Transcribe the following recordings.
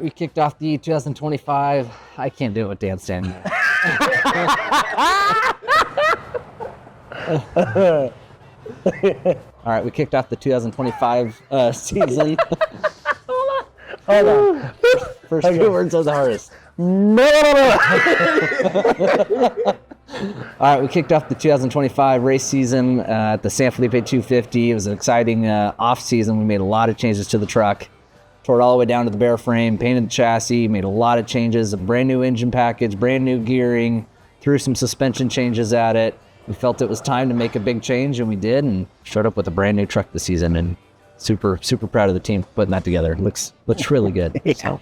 we kicked off the 2025. I can't do it with Dan standing there. All right, we kicked off the 2025 season. Hold on. First Okay. 2 words are the hardest. All right, we kicked off the 2025 race season at the San Felipe 250. It was an exciting off season. We made a lot of changes to the truck. Tore it all the way down to the bare frame, painted the chassis, made a lot of changes, a brand new engine package, brand new gearing, threw some suspension changes at it. We felt it was time to make a big change, and we did, and showed up with a brand new truck this season, and super proud of the team putting that together. Looks really good. Yeah.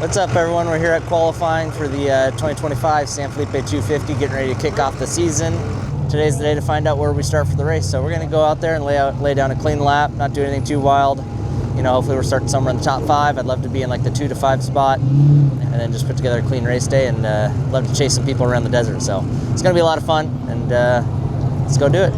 What's up, everyone? We're here at qualifying for the 2025 San Felipe 250, getting ready to kick off the season. Today's the day to find out where we start for the race. So we're going to go out there and lay down a clean lap, not do anything too wild. You know, hopefully we're starting somewhere in the top 5. I'd love to be in like the 2 to 5 spot, and then just put together a clean race day, and love to chase some people around the desert. So it's going to be a lot of fun, and let's go do it.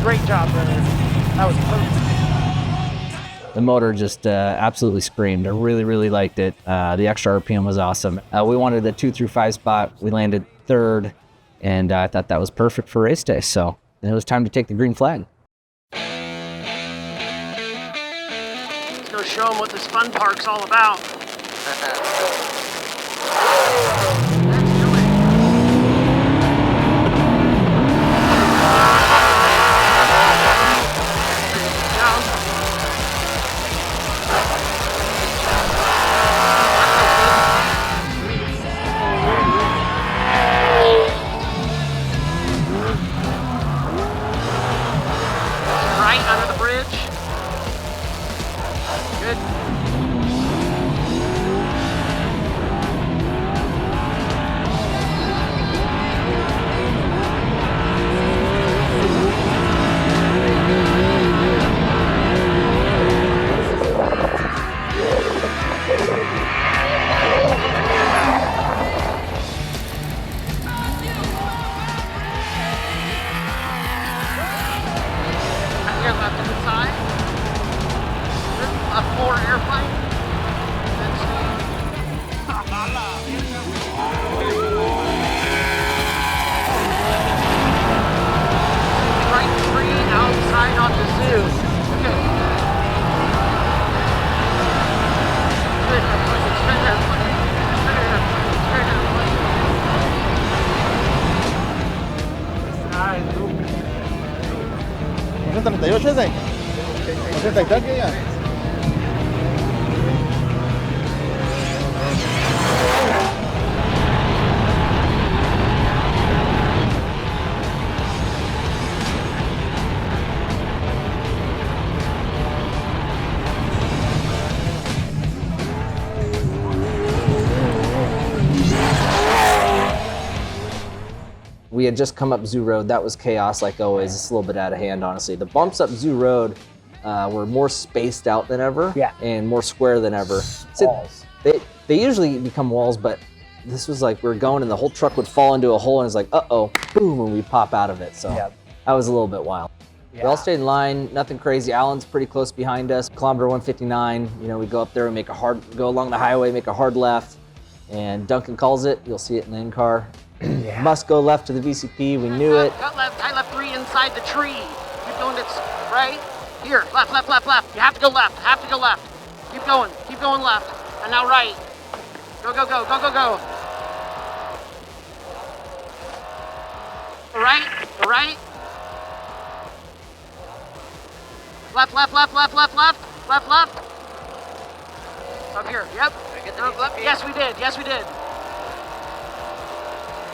Great job, brother. That was perfect. The motor just absolutely screamed. I really liked it. The extra RPM was awesome. We wanted a 2 through 5 spot. We landed 3rd, and I thought that was perfect for race day. So it was time to take the green flag. Let's go show them what this fun park's all about. Under the bridge. Good. Left to the side. A 4 airplane. Right 3 outside on the zoo. Okay. Good. Straight airplane. Straight airplane. Nice. 38 ese. 83 que ya. we had just come up Zoo Road. That was chaos like always. It's a little bit out of hand, honestly. The bumps up Zoo Road were more spaced out than ever and more square than ever. Walls. They usually become walls, but this was like we were going and the whole truck would fall into a hole and it's like, uh-oh, boom, and we pop out of it. So that was a little bit wild. We all stayed in line, nothing crazy. Alan's pretty close behind us. Kilometer 159, you know, we go up there and go along the highway, make a hard left, and Duncan calls it. You'll see it in the in-car. Must go left to the VCP, we knew it. Cut left, I left 3 inside the tree. Keep going this, right? Here, left, left, left, left. You have to go left, Keep going left. And now right. Go, go, go, go, go, go. Right. Left, left, left, left, left, left, left, left. Up here, yep. Yes, we did.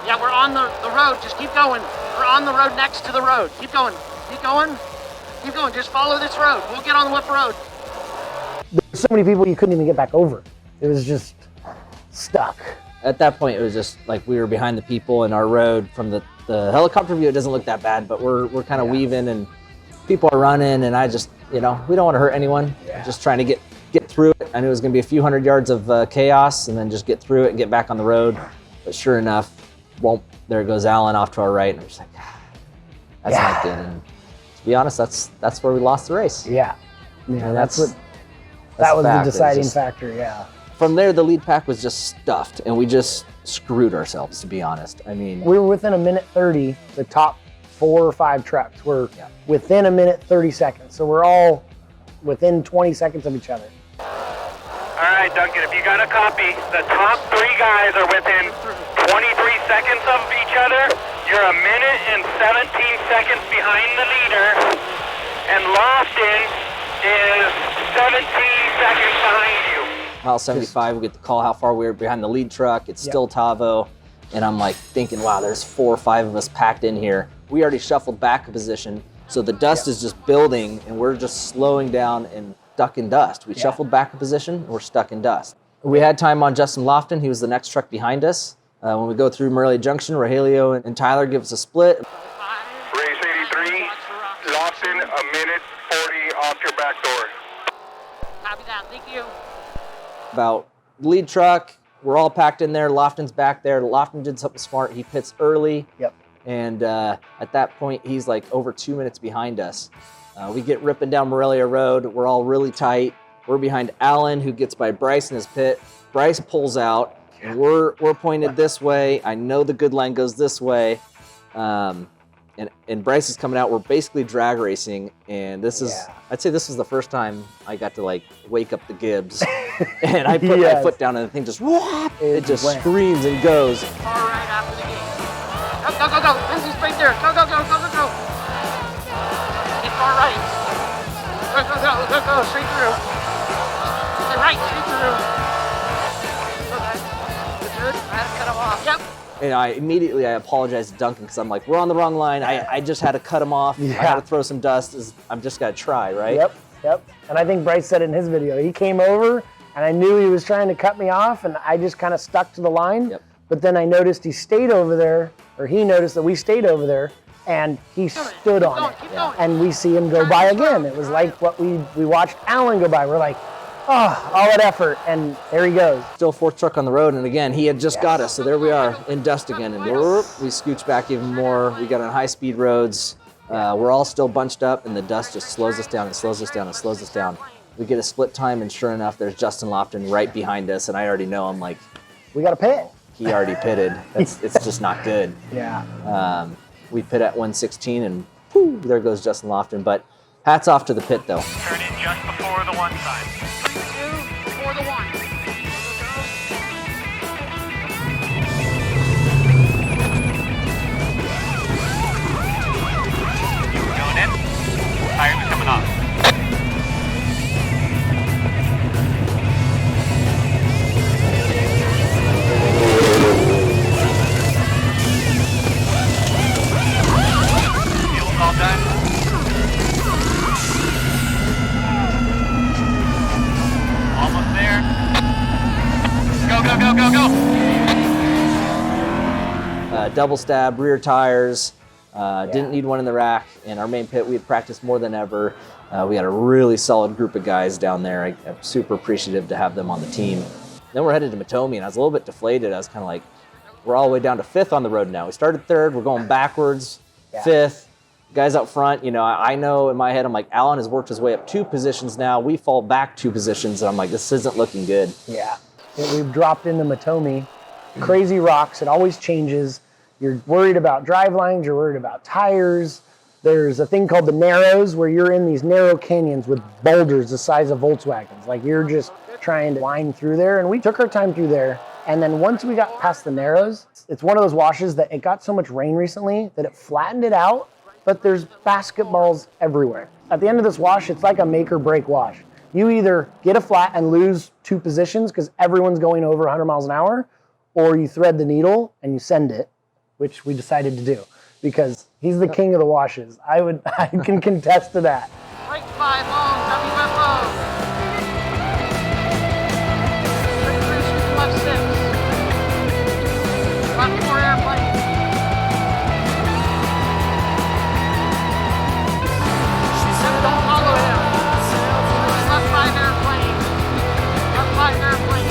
Yeah, we're on the road, just keep going. We're on the road next to the road. Keep going. Just follow this road. We'll get on the left road. There's so many people you couldn't even get back over. It was just stuck. At that point, it was just like we were behind the people and our road from the helicopter view, it doesn't look that bad, but we're kind of weaving and people are running and I just, you know, we don't want to hurt anyone. Just trying to get through it. I knew it was going to be a few hundred yards of chaos and then just get through it and get back on the road. But sure enough, there goes Alan off to our right. And I'm just like, that's not good. And to be honest, that's where we lost the race. Yeah, And that was the deciding factor, From there, the lead pack was just stuffed and we just screwed ourselves, to be honest. I mean, we were within a minute 30. The top 4 or 5 trucks were within a minute 30 seconds. So we're all within 20 seconds of each other. All right, Duncan, if you got a copy, the top 3 guys are within 23 seconds of each other. You're a minute and 17 seconds behind the leader. And Lofton is 17 seconds behind you. Mile 75, we get the call how far we were behind the lead truck. It's still Tavo. And I'm like thinking, wow, there's 4 or 5 of us packed in here. We already shuffled back a position. So the dust is just building and we're just slowing down and stuck in dust. We shuffled back a position and we're stuck in dust. We had time on Justin Lofton. He was the next truck behind us. When we go through Morelia Junction, Rogelio and Tyler give us a split. Race 83, Lofton, a minute 40 off your back door. Copy that, thank you. About lead truck, we're all packed in there. Lofton's back there. Lofton did something smart. He pits early. And at that point, he's like over 2 minutes behind us. We get ripping down Morelia Road. We're all really tight. We're behind Alan, who gets by Bryce in his pit. Bryce pulls out, and we're pointed this way. I know the good line goes this way. And Bryce is coming out. We're basically drag racing, and this is, I'd say this was the first time I got to like wake up the Gibbs. And I put my foot down, and the thing just, it just screams and goes. Far right after the gate. Go, go, go, go. Lindsay's right there. Go, go, go, go, go, go. Get far right. Go, go, go, go, go, straight through. Stay right, straight through. Okay. Good. I had to cut him off. Yep. And I immediately apologized to Duncan because I'm like, we're on the wrong line. I just had to cut him off. I had to throw some dust. I'm just got to try, right? Yep. And I think Bryce said it in his video. He came over, and I knew he was trying to cut me off, and I just kind of stuck to the line. But then I noticed he stayed over there, or he noticed that we stayed over there, and he stood on it. And we see him go by again. It was like what we watched Alan go by. We're like, oh, all that effort, and there he goes. Still 4th truck on the road, and again, he had just got us, so there we are in dust again, and we scooch back even more. We got on high-speed roads. We're all still bunched up, and the dust just slows us down and slows us down and slows us down. We get a split time, and sure enough, there's Justin Lofton right behind us, and I already know, I'm like, we got to pit. He already pitted. It's just not good. We pit at 116, and whoo, there goes Justin Lofton. But hats off to the pit, though. Turn in just before the 1 sign. 3, 2, before the 1. Going in. Tires are coming off. Fuel's all done. double stab, rear tires, didn't need one in the rack. And our main pit, we had practiced more than ever. We had a really solid group of guys down there. I'm super appreciative to have them on the team. Then we're headed to Matomi, and I was a little bit deflated. I was kind of like, we're all the way down to 5th on the road now. We started 3rd, we're going backwards, 5th. Guys up front, you know, I know in my head, I'm like, Alan has worked his way up 2 positions now. We fall back 2 positions, and I'm like, this isn't looking good. Yeah. We've dropped into Matomi. Crazy rocks. It always changes. You're worried about drive lines. You're worried about tires. There's a thing called the Narrows where you're in these narrow canyons with boulders the size of Volkswagens. Like you're just trying to wind through there. And we took our time through there. And then once we got past the Narrows, it's one of those washes that it got so much rain recently that it flattened it out, but there's basketballs everywhere. At the end of this wash, it's like a make or break wash. You either get a flat and lose 2 positions because everyone's going over 100 miles an hour, or you thread the needle and you send it, which we decided to do because he's the king of the washes. I can contest to that. Right 5 long, WFO. Left 6. Left 4 airplane. Don't follow him. Left 5 airplane. Left 5 airplane.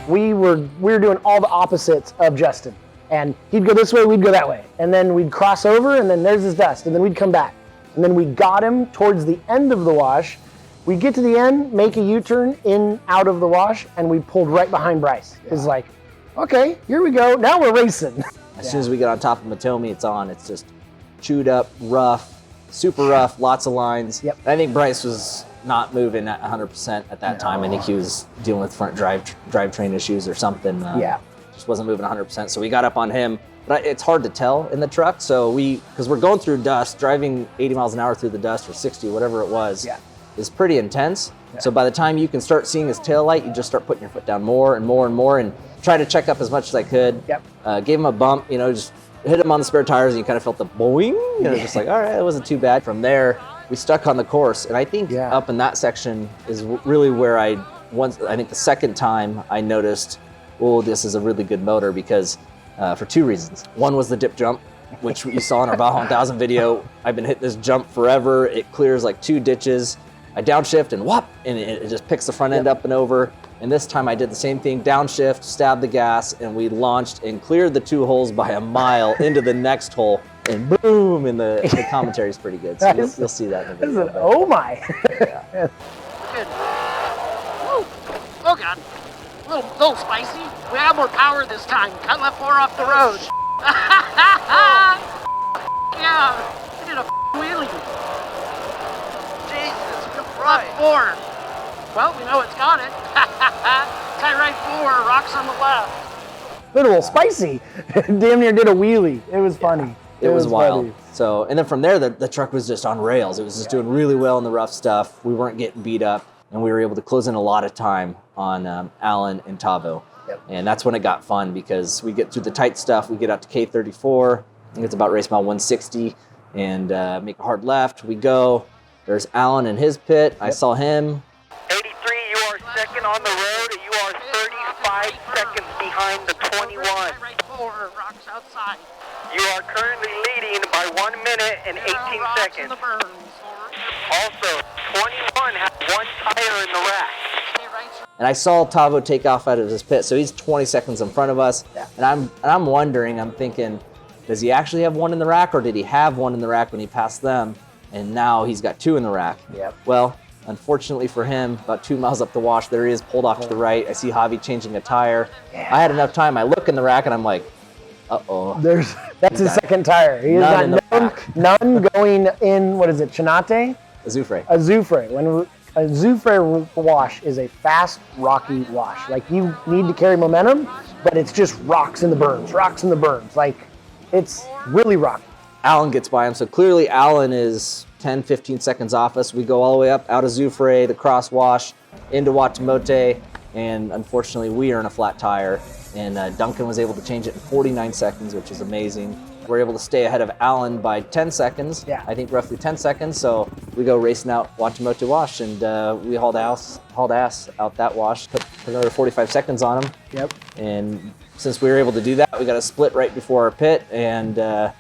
We were doing all the opposites of Justin. And he'd go this way, we'd go that way. And then we'd cross over, and then there's his dust. And then we'd come back. And then we got him towards the end of the wash. We'd get to the end, make a U-turn in, out of the wash, and we pulled right behind Bryce. It was like, okay, here we go. Now we're racing. As soon as we get on top of Matomi, it's on. It's just chewed up, rough, super rough, lots of lines. Yep. I think Bryce was not moving at 100% at that time. I think he was dealing with front drivetrain issues or something. Just wasn't moving 100%. So we got up on him. But it's hard to tell in the truck. So because we're going through dust, driving 80 miles an hour through the dust or 60, whatever it was, is pretty intense. Yeah. So by the time you can start seeing his tail light, you just start putting your foot down more and more and more and try to check up as much as I could. Yep. Gave him a bump, just hit him on the spare tires and you kind of felt the boing, just like, all right, it wasn't too bad. From there, we stuck on the course. And I think up in that section is really where I think the second time I noticed, oh, this is a really good motor because for 2 reasons. One was the dip jump, which you saw in our Baja 1000 video. I've been hitting this jump forever. It clears like 2 ditches. I downshift and whoop, and it just picks the front end up and over. And this time I did the same thing, downshift, stabbed the gas, and we launched and cleared the 2 holes by a mile into the next hole. And boom, and the commentary is pretty good. So you'll see that in the video. Oh my. Good. Oh God. A little spicy. We have more power this time. Cut left 4 off the road. Yeah, we did a wheelie. Jesus Christ. Left 4. Well, we know it's got it. Tie right 4, rocks on the left. A little spicy. Damn near did a wheelie. It was funny. It was wild. Funny. So, and then from there, the truck was just on rails. It was just doing really well in the rough stuff. We weren't getting beat up, and we were able to close in a lot of time on Alan and Tavo. Yep. And that's when it got fun because we get through the tight stuff. We get out to K34. I think it's about race mile 160, and make a hard left. We go. There's Alan in his pit. I saw him. 83, you are second on the road. You are 35 seconds behind the 21. Right 4, rocks outside. You are currently leading by 1 minute and 18 seconds. Also, 21 has 1 tire in the rack. And I saw Tavo take off out of his pit, so he's 20 seconds in front of us. Yeah. And I'm wondering, I'm thinking, does he actually have 1 in the rack, or did he have 1 in the rack when he passed them, and now he's got 2 in the rack? Yep. Well, unfortunately for him, about 2 miles up the wash, there he is, pulled off to the right. I see Javi changing a tire. Yeah. I had enough time. I look in the rack, and I'm like, uh-oh. That's his second tire. He has got none going in, what is it, Chinate? Azufre. Azufre. When a Azufre wash is a fast, rocky wash. Like, you need to carry momentum, but it's just rocks in the berms. Like, it's really rocky. Alan gets by him, so clearly Alan is 10, 15 seconds off us. We go all the way up out of Azufre, the cross wash, into Watamote, and unfortunately we earn a flat tire. And Duncan was able to change it in 49 seconds, which is amazing. We're able to stay ahead of Alan by 10 seconds. Yeah. I think roughly 10 seconds. So we go racing out Watamote wash, and we hauled ass out that wash. Put another 45 seconds on him. Yep. And since we were able to do that, we got a split right before our pit, and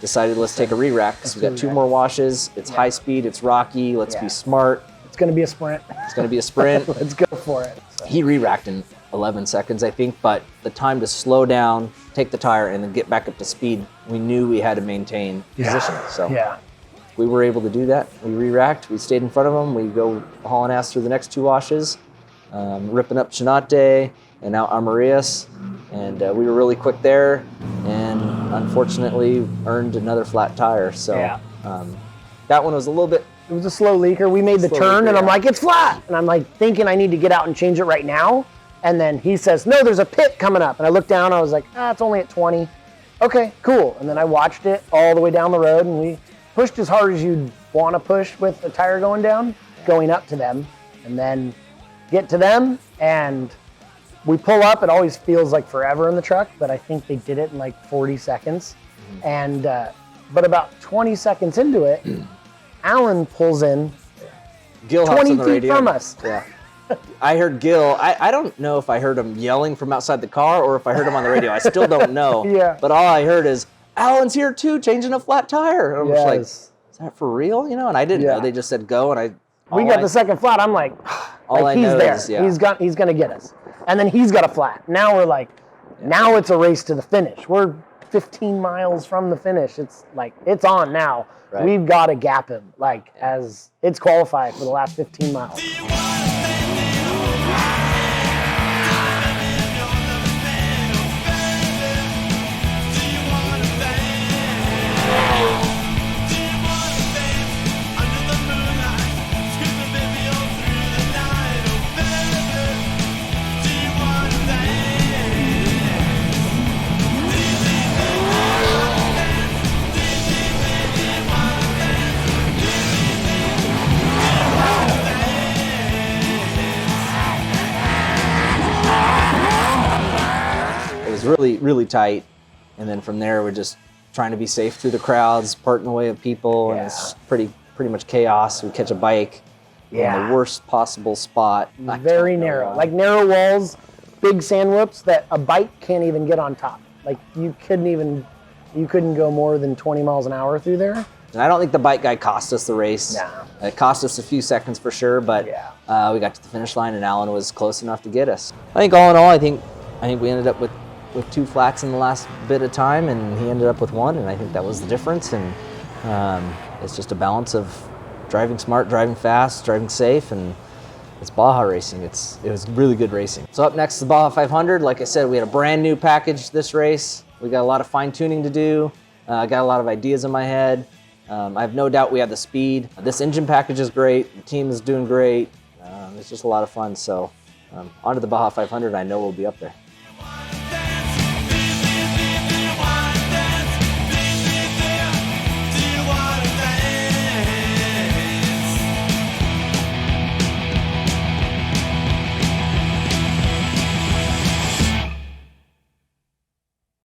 decided let's take a re-rack because we got 2 more washes. It's high speed. It's rocky. Let's be smart. It's going to be a sprint. It's going to be a sprint. Let's go for it. So. He re-racked in 11 seconds, I think, but the time to slow down, take the tire, and then get back up to speed, we knew we had to maintain position. So we were able to do that. We re-racked. We stayed in front of him. We go hauling ass through the next 2 washes, ripping up Chinate and out Amarias, and we were really quick there, and unfortunately earned another flat tire. So that one was a little bit. It was a slow leaker. We made the turn, and I'm like, it's flat. And I'm like thinking I need to get out and change it right now. And then he says, no, there's a pit coming up. And I looked down, I was like, it's only at 20. Okay, cool. And then I watched it all the way down the road, and we pushed as hard as you'd want to push with a tire going down, going up to them, and then get to them, and we pull up. It always feels like forever in the truck, but I think they did it in like 40 seconds. And but about 20 seconds into it, Alan pulls in Gil 20 on the feet radio. from us. Yeah. I heard Gil. I don't know if I heard him yelling from outside the car or if I heard him on the radio. I still don't know. Yeah. But all I heard is, Alan's here too, changing a flat tire. And I'm just like, is that for real? You know, and I didn't know. They just said go, and we got the second flat. I'm like, he's there. He's going to get us. And then he's got a flat. Now we're like, now it's a race to the finish. We're 15 miles from the finish. It's like, it's on now. Right. We've got to gap him, like, as it's qualified for the last 15 miles. Really, really tight, and then from there we're just trying to be safe through the crowds, parting the way of people, and it's pretty much chaos. We catch a bike in the worst possible spot. Very narrow, like narrow walls, big sand whoops that a bike can't even get on top. Like you couldn't go more than 20 miles an hour through there. And I don't think the bike guy cost us the race. No. It cost us a few seconds for sure, but we got to the finish line and Alan was close enough to get us. I think all in all, I think we ended up with 2 flats in the last bit of time, and he ended up with 1, and I think that was the difference. And it's just a balance of driving smart, driving fast, driving safe, and it's Baja racing. It was really good racing. So up next is the Baja 500. Like I said, we had a brand new package this race. We got a lot of fine tuning to do. I got a lot of ideas in my head. I have no doubt we have the speed. This engine package is great. The team is doing great. It's just a lot of fun. So on to the Baja 500. I know we'll be up there.